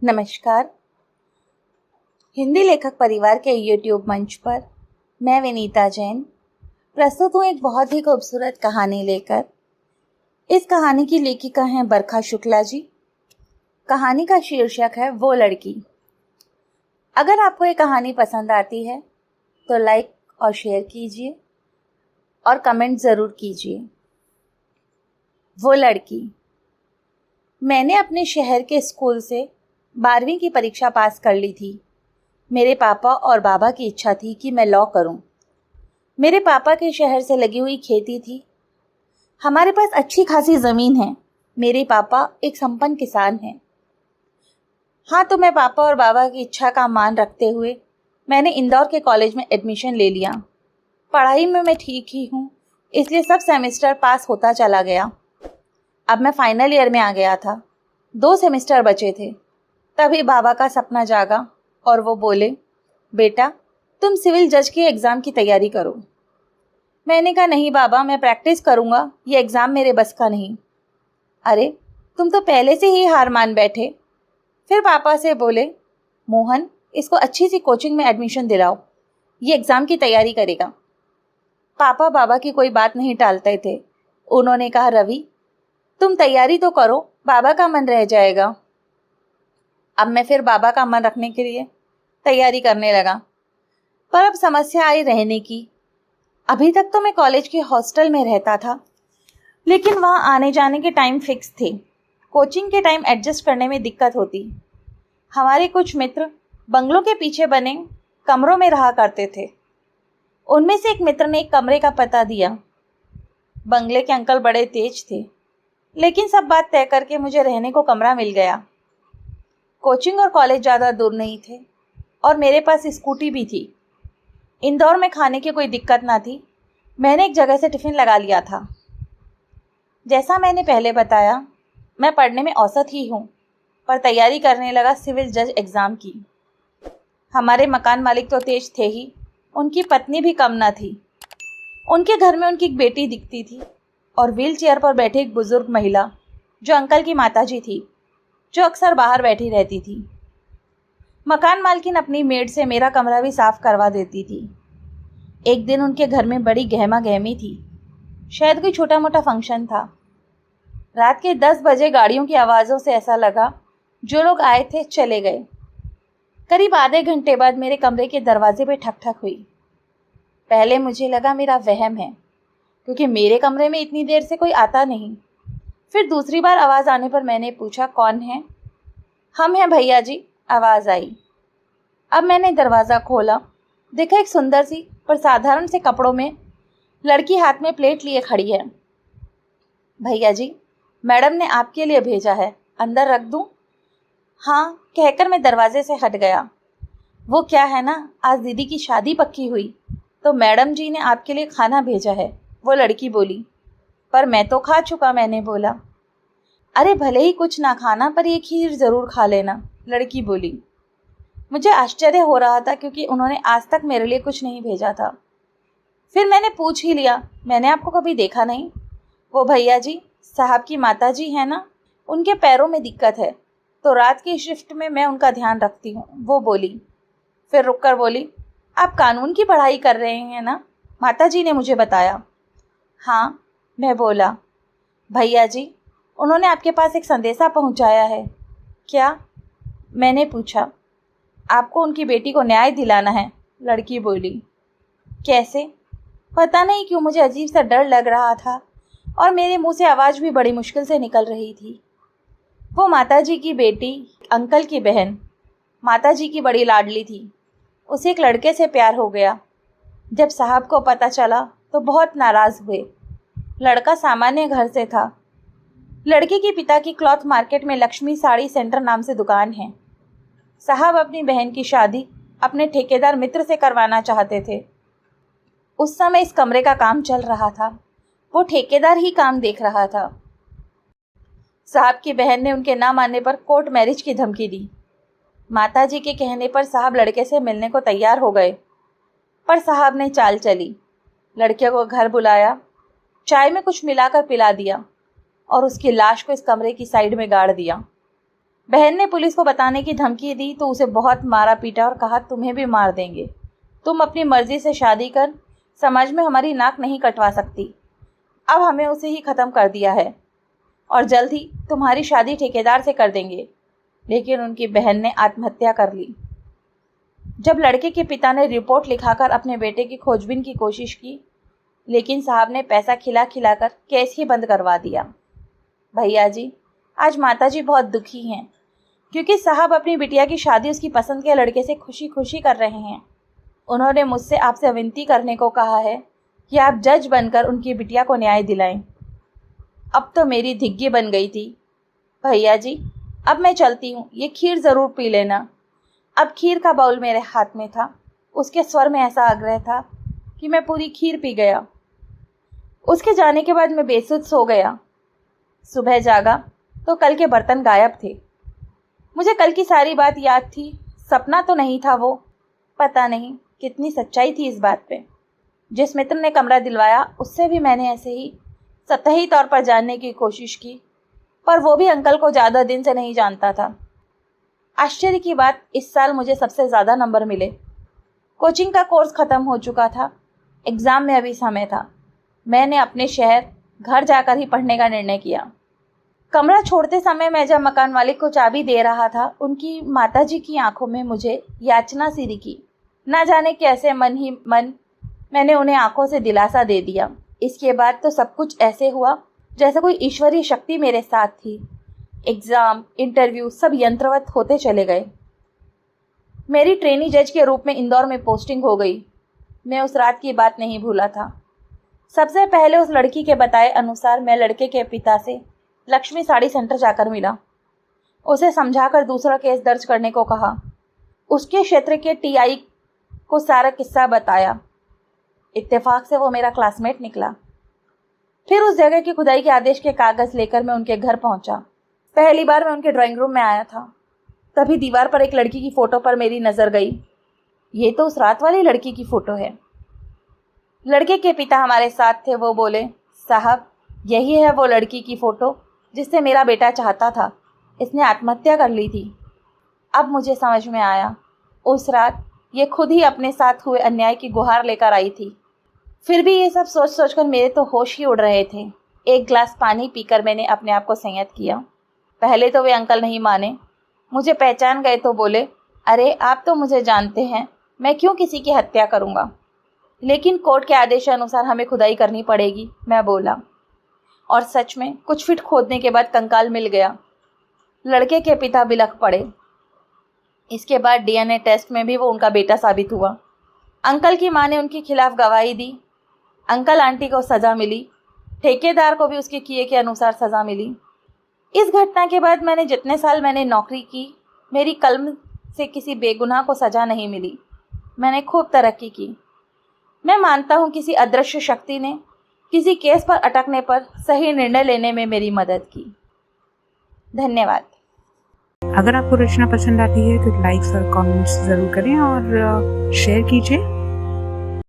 नमस्कार। हिंदी लेखक परिवार के यूट्यूब मंच पर मैं विनीता जैन प्रस्तुत हूँ एक बहुत ही खूबसूरत कहानी लेकर। इस कहानी की लेखिका हैं बरखा शुक्ला जी। कहानी का शीर्षक है वो लड़की। अगर आपको ये कहानी पसंद आती है तो लाइक और शेयर कीजिए और कमेंट ज़रूर कीजिए। वो लड़की। मैंने अपने शहर के स्कूल से 12वीं की परीक्षा पास कर ली थी। मेरे पापा और बाबा की इच्छा थी कि मैं लॉ करूं। मेरे पापा के शहर से लगी हुई खेती थी। हमारे पास अच्छी खासी ज़मीन है। मेरे पापा एक संपन्न किसान हैं। हाँ, तो मैं पापा और बाबा की इच्छा का मान रखते हुए मैंने इंदौर के कॉलेज में एडमिशन ले लिया। पढ़ाई में मैं ठीक ही हूँ, इसलिए सब सेमेस्टर पास होता चला गया। अब मैं फाइनल ईयर में आ गया था। 2 सेमेस्टर बचे थे। तभी बाबा का सपना जागा और वो बोले, बेटा तुम सिविल जज के एग्ज़ाम की तैयारी करो। मैंने कहा, नहीं बाबा, मैं प्रैक्टिस करूँगा, ये एग्ज़ाम मेरे बस का नहीं। अरे, तुम तो पहले से ही हार मान बैठे। फिर पापा से बोले, मोहन इसको अच्छी सी कोचिंग में एडमिशन दिलाओ, ये एग्ज़ाम की तैयारी करेगा। पापा बाबा की कोई बात नहीं टालते थे। उन्होंने कहा, रवि तुम तैयारी तो करो, बाबा का मन रह जाएगा। अब मैं फिर बाबा का मन रखने के लिए तैयारी करने लगा। पर अब समस्या आई रहने की। अभी तक तो मैं कॉलेज के हॉस्टल में रहता था, लेकिन वहाँ आने जाने के टाइम फिक्स थे। कोचिंग के टाइम एडजस्ट करने में दिक्कत होती। हमारे कुछ मित्र बंगलों के पीछे बने कमरों में रहा करते थे। उनमें से एक मित्र ने एक कमरे का पता दिया। बंगले के अंकल बड़े तेज थे, लेकिन सब बात तय करके मुझे रहने को कमरा मिल गया। कोचिंग और कॉलेज ज़्यादा दूर नहीं थे और मेरे पास स्कूटी भी थी। इंदौर में खाने की कोई दिक्कत ना थी। मैंने एक जगह से टिफ़िन लगा लिया था। जैसा मैंने पहले बताया, मैं पढ़ने में औसत ही हूँ, पर तैयारी करने लगा सिविल जज एग्ज़ाम की। हमारे मकान मालिक तो तेज थे ही, उनकी पत्नी भी कम ना थी। उनके घर में उनकी एक बेटी दिखती थी और व्हील चेयर पर बैठी एक बुज़ुर्ग महिला जो अंकल की माताजी थी, जो अक्सर बाहर बैठी रहती थी। मकान मालकिन अपनी मेड से मेरा कमरा भी साफ करवा देती थी। एक दिन उनके घर में बड़ी गहमा गहमी थी। शायद कोई छोटा मोटा फंक्शन था। रात के 10 बजे गाड़ियों की आवाज़ों से ऐसा लगा जो लोग आए थे चले गए। करीब आधे घंटे बाद मेरे कमरे के दरवाजे पे ठक ठक हुई। पहले मुझे लगा मेरा वहम है, क्योंकि मेरे कमरे में इतनी देर से कोई आता नहीं। फिर दूसरी बार आवाज़ आने पर मैंने पूछा, कौन है? हम हैं भैया जी, आवाज़ आई। अब मैंने दरवाज़ा खोला, देखा एक सुंदर सी पर साधारण से कपड़ों में लड़की हाथ में प्लेट लिए खड़ी है। भैया जी, मैडम ने आपके लिए भेजा है, अंदर रख दूं? हाँ कहकर मैं दरवाजे से हट गया। वो क्या है ना, आज दीदी की शादी पक्की हुई, तो मैडम जी ने आपके लिए खाना भेजा है, वो लड़की बोली। पर मैं तो खा चुका, मैंने बोला। अरे भले ही कुछ ना खाना, पर ये खीर ज़रूर खा लेना, लड़की बोली। मुझे आश्चर्य हो रहा था, क्योंकि उन्होंने आज तक मेरे लिए कुछ नहीं भेजा था। फिर मैंने पूछ ही लिया, मैंने आपको कभी देखा नहीं। वो भैया जी साहब की माता जी है ना, उनके पैरों में दिक्कत है, तो रात की शिफ्ट में मैं उनका ध्यान रखती हूँ, वो बोली। फिर रुक कर बोली, आप कानून की पढ़ाई कर रहे हैं ना, माता जी ने मुझे बताया। हाँ, मैं बोला। भैया जी, उन्होंने आपके पास एक संदेशा पहुँचाया है। क्या? मैंने पूछा। आपको उनकी बेटी को न्याय दिलाना है, लड़की बोली। कैसे? पता नहीं क्यों मुझे अजीब सा डर लग रहा था और मेरे मुंह से आवाज़ भी बड़ी मुश्किल से निकल रही थी। वो माताजी की बेटी, अंकल की बहन, माताजी की बड़ी लाडली थी। उसे एक लड़के से प्यार हो गया। जब साहब को पता चला तो बहुत नाराज़ हुए। लड़का सामान्य घर से था। लड़के के पिता की क्लॉथ मार्केट में लक्ष्मी साड़ी सेंटर नाम से दुकान है। साहब अपनी बहन की शादी अपने ठेकेदार मित्र से करवाना चाहते थे। उस समय इस कमरे का काम चल रहा था। वो ठेकेदार ही काम देख रहा था। साहब की बहन ने उनके ना मानने पर कोर्ट मैरिज की धमकी दी। माताजी के कहने पर साहब लड़के से मिलने को तैयार हो गए, पर साहब ने चाल चली। लड़के को घर बुलाया, चाय में कुछ मिलाकर पिला दिया और उसकी लाश को इस कमरे की साइड में गाड़ दिया। बहन ने पुलिस को बताने की धमकी दी तो उसे बहुत मारा पीटा और कहा तुम्हें भी मार देंगे, तुम अपनी मर्जी से शादी कर समाज में हमारी नाक नहीं कटवा सकती। अब हमें उसे ही ख़त्म कर दिया है और जल्द ही तुम्हारी शादी ठेकेदार से कर देंगे। लेकिन उनकी बहन ने आत्महत्या कर ली। जब लड़के के पिता ने रिपोर्ट लिखाकर अपने बेटे की खोजबीन की कोशिश की, लेकिन साहब ने पैसा खिला खिलाकर केस ही बंद करवा दिया। भैया जी, आज माताजी बहुत दुखी हैं क्योंकि साहब अपनी बिटिया की शादी उसकी पसंद के लड़के से खुशी खुशी कर रहे हैं। उन्होंने मुझसे आपसे विनती करने को कहा है कि आप जज बनकर उनकी बिटिया को न्याय दिलाएं। अब तो मेरी धिग्गी बन गई थी। भैया जी, अब मैं चलती हूँ, ये खीर ज़रूर पी लेना। अब खीर का बाउल मेरे हाथ में था। उसके स्वर में ऐसा आग्रह था कि मैं पूरी खीर पी गया। उसके जाने के बाद मैं बेसुध सो गया। सुबह जागा तो कल के बर्तन गायब थे। मुझे कल की सारी बात याद थी, सपना तो नहीं था वो। पता नहीं कितनी सच्चाई थी इस बात पे। जिस मित्र ने कमरा दिलवाया उससे भी मैंने ऐसे ही सतही तौर पर जानने की कोशिश की, पर वो भी अंकल को ज़्यादा दिन से नहीं जानता था। आश्चर्य की बात, इस साल मुझे सबसे ज़्यादा नंबर मिले। कोचिंग का कोर्स ख़त्म हो चुका था, एग्ज़ाम में अभी समय था। मैंने अपने शहर घर जाकर ही पढ़ने का निर्णय किया। कमरा छोड़ते समय मैं जब मकान मालिक को चाबी दे रहा था, उनकी माताजी की आंखों में मुझे याचना सी दिखी। ना जाने कैसे मन ही मन मैंने उन्हें आंखों से दिलासा दे दिया। इसके बाद तो सब कुछ ऐसे हुआ जैसे कोई ईश्वरीय शक्ति मेरे साथ थी। एग्ज़ाम, इंटरव्यू सब यंत्रवत होते चले गए। मेरी ट्रेनी जज के रूप में इंदौर में पोस्टिंग हो गई। मैं उस रात की बात नहीं भूला था। सबसे पहले उस लड़की के बताए अनुसार मैं लड़के के पिता से लक्ष्मी साड़ी सेंटर जाकर मिला। उसे समझाकर दूसरा केस दर्ज करने को कहा। उसके क्षेत्र के टीआई को सारा किस्सा बताया। इत्तेफाक से वो मेरा क्लासमेट निकला। फिर उस जगह की खुदाई के आदेश के कागज़ लेकर मैं उनके घर पहुंचा। पहली बार मैं उनके ड्राइंग रूम में आया था, तभी दीवार पर एक लड़की की फ़ोटो पर मेरी नज़र गई। ये तो उस रात वाली लड़की की फ़ोटो है। लड़के के पिता हमारे साथ थे। वो बोले, साहब, यही है वो लड़की की फ़ोटो जिससे मेरा बेटा चाहता था। इसने आत्महत्या कर ली थी। अब मुझे समझ में आया, उस रात ये खुद ही अपने साथ हुए अन्याय की गुहार लेकर आई थी। फिर भी ये सब सोच सोचकर मेरे तो होश ही उड़ रहे थे। एक गिलास पानी पीकर मैंने अपने आप को संयत किया। पहले तो वे अंकल नहीं माने, मुझे पहचान गए तो बोले, अरे आप तो मुझे जानते हैं, मैं क्यों किसी की हत्या करूँगा। लेकिन कोर्ट के आदेशानुसार हमें खुदाई करनी पड़ेगी, मैं बोला। और सच में कुछ फीट खोदने के बाद कंकाल मिल गया। लड़के के पिता बिलख पड़े। इसके बाद डीएनए टेस्ट में भी वो उनका बेटा साबित हुआ। अंकल की माँ ने उनके खिलाफ गवाही दी। अंकल आंटी को सज़ा मिली। ठेकेदार को भी उसके किए के अनुसार सज़ा मिली। इस घटना के बाद मैंने जितने साल मैंने नौकरी की, मेरी कलम से किसी बेगुनाह को सज़ा नहीं मिली। मैंने खूब तरक्की की। मैं मानता हूँ किसी अदृश्य शक्ति ने किसी केस पर अटकने पर सही निर्णय लेने में मेरी मदद की। धन्यवाद। अगर आपको रचना पसंद आती है तो लाइक्स और कमेंट्स ज़रूर करें और शेयर कीजिए।